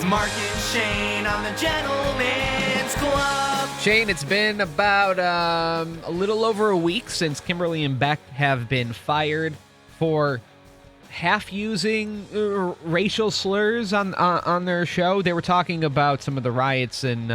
It's Mark and Shane on the Gentleman's Club. Shane, it's been about a little over a week since Kimberly and Beck have been fired for half using racial slurs on their show. They were talking about some of the riots in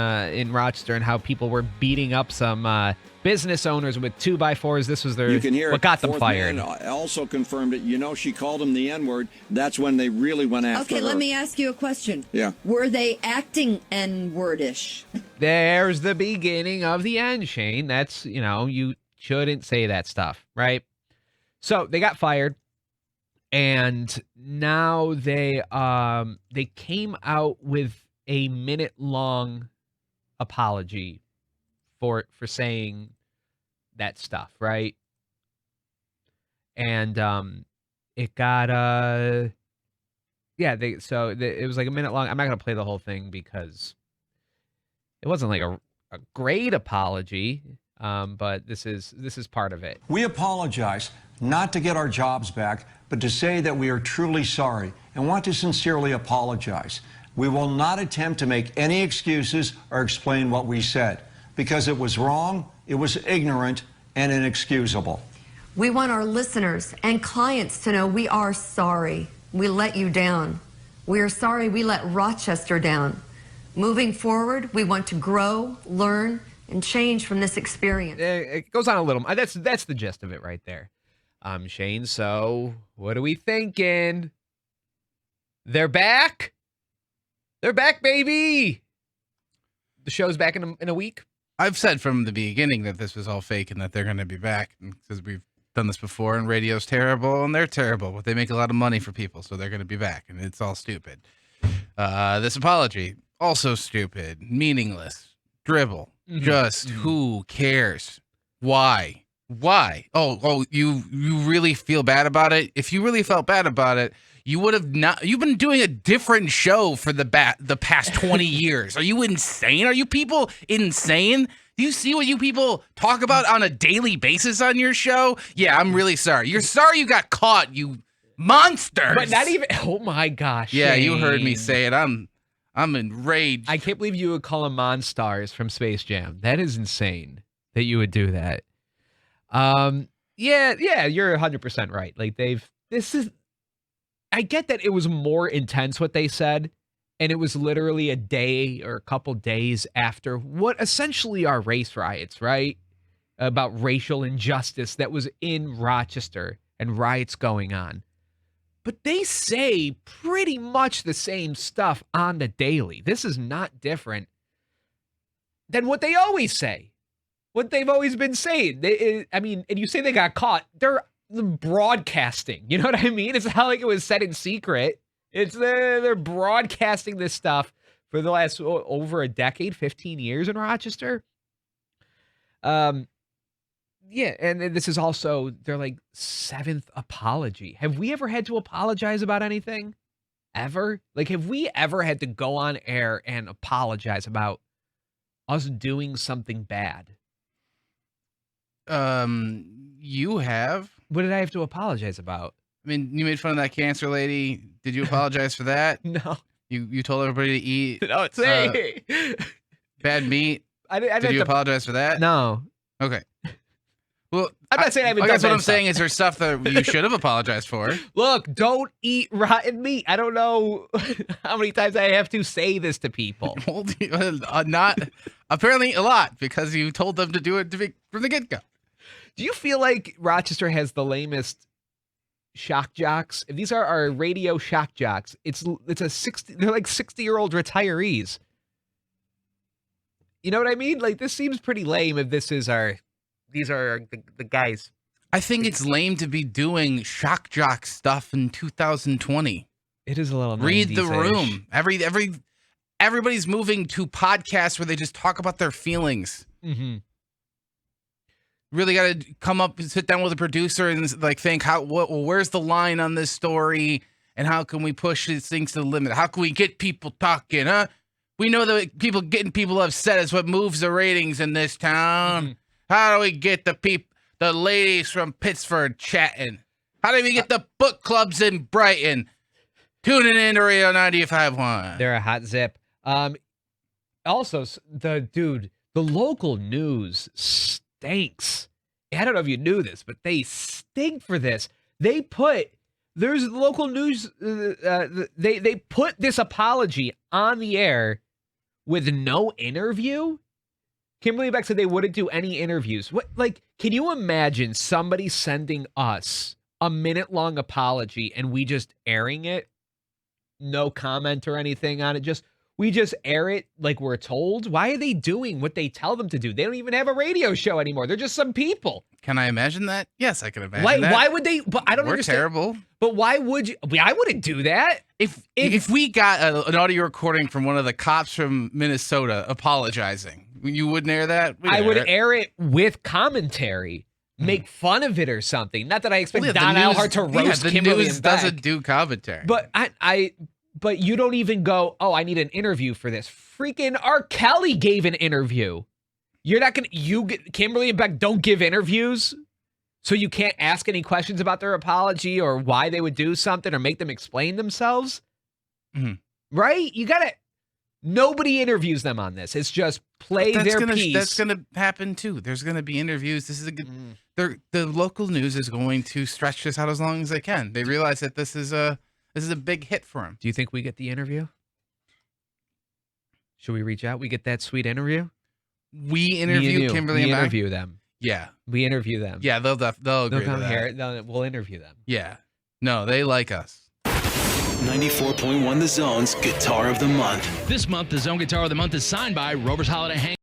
Rochester and how people were beating up some business owners with 2x4s. This was You can hear what got them fired. Man also confirmed it. She called him the N-word. That's when they really went after her. Okay, let me ask you a question. Yeah. Were they acting N-wordish? There's the beginning of the end, Shane. That's, you shouldn't say that stuff, right? So they got fired, and now they came out with a minute-long apology for saying that stuff, right? And it got it was like a minute long. I'm not gonna play the whole thing because it wasn't like a great apology, but this is part of it. We apologize not to get our jobs back, but to say that we are truly sorry and want to sincerely apologize. We will not attempt to make any excuses or explain what we said, because it was wrong, it was ignorant, and inexcusable. We want our listeners and clients to know we are sorry we let you down. We are sorry we let Rochester down. Moving forward, we want to grow, learn, and change from this experience. It goes on a little. That's the gist of it right there, Shane. So what are we thinking? They're back. They're back, baby. The show's back in a week. I've said from the beginning that this was all fake and that they're going to be back because we've done this before, and radio's terrible and they're terrible, but they make a lot of money for people, so they're going to be back, and it's all stupid. This apology, also stupid, meaningless, dribble. Just who cares? Why? Oh, you really feel bad about it? If you really felt bad about it, you would have not. You've been doing a different show for the past 20 years. Are you insane? Are you people insane? Do you see what you people talk about on a daily basis on your show? Yeah, I'm really sorry. You're sorry you got caught, you monsters. But not even. Oh my gosh. Yeah, Shane. you heard me say it. I'm enraged. I can't believe you would call them Monstars from Space Jam. That is insane that you would do that. Yeah, you're 100% right. Like I get that it was more intense what they said, and it was literally a day or a couple days after what essentially are race riots, right? About racial injustice that was in Rochester and riots going on. But they say pretty much the same stuff on the daily. This is not different than what they always say, what they've always been saying. And you say they got caught. They're broadcasting. You know what I mean? It's not like it was said in secret. They're broadcasting this stuff for the last over a decade, 15 years in Rochester. Yeah, and this is also their like 7th apology. Have we ever had to apologize about anything? Ever? Like, have we ever had to go on air and apologize about us doing something bad? You have. What did I have to apologize about? I mean, you made fun of that cancer lady. Did you apologize for that? No. You told everybody to eat bad meat. Did you apologize for that? No. Okay. Well, I'm not saying I haven't done I guess what bad I'm saying stuff. is there's stuff that you should have apologized for. Look, don't eat rotten meat. I don't know how many times I have to say this to people. Well, not apparently a lot, because you told them to do it from the get-go. Do you feel like Rochester has the lamest shock jocks? If these are our they're like 60-year-old retirees. You know what I mean? Like, this seems pretty lame if these are the guys. I think it's lame to be doing shock jock stuff in 2020. It is a little Read the 90s-ish. room. Everybody's moving to podcasts where they just talk about their feelings. Mm-hmm. Really got to come up and sit down with a producer and like think where's the line on this story, and how can we push these things to the limit? How can we get people talking, huh? We know that getting people upset is what moves the ratings in this town. Mm-hmm. How do we get the ladies from Pittsburgh chatting? How do we get the book clubs in Brighton? Tuning in to Radio 95.1. They're a hot zip. Also, the local news stinks. I don't know if you knew this, but they stink for this. There's local news. They put this apology on the air with no interview. Kimberly and Beck said they wouldn't do any interviews. Can you imagine somebody sending us a minute-long apology and we just airing it? No comment or anything on it. We just air it like we're told. Why are they doing what they tell them to do? They don't even have a radio show anymore. They're just some people. Can I imagine that? Yes, I can imagine that. Why would they? But I don't understand. We're terrible. But why would you? I wouldn't do that. If we got an audio recording from one of the cops from Minnesota apologizing, you wouldn't air that? I would air it with commentary. Make fun of it or something. Not that I expect Don Alhart to roast Kimberly and Beck. Doesn't do commentary. But But you don't even go, oh, I need an interview for this. Freaking R. Kelly gave an interview. You're not going to, Kimberly and Beck don't give interviews, so you can't ask any questions about their apology or why they would do something or make them explain themselves. Right? Nobody interviews them on this. It's just play their piece. That's going to happen too. There's going to be interviews. This is the local news is going to stretch this out as long as they can. They realize that this is a big hit for him. Do you think we get the interview? Should we reach out? We get that sweet interview? We interview Kimberly and Beck? We interview them. Yeah. We interview them. Yeah, they'll agree come to that. here. We'll interview them. Yeah. No, they like us. 94.1 The Zone's Guitar of the Month. This month, the Zone Guitar of the Month is signed by Rover's Holiday Hang.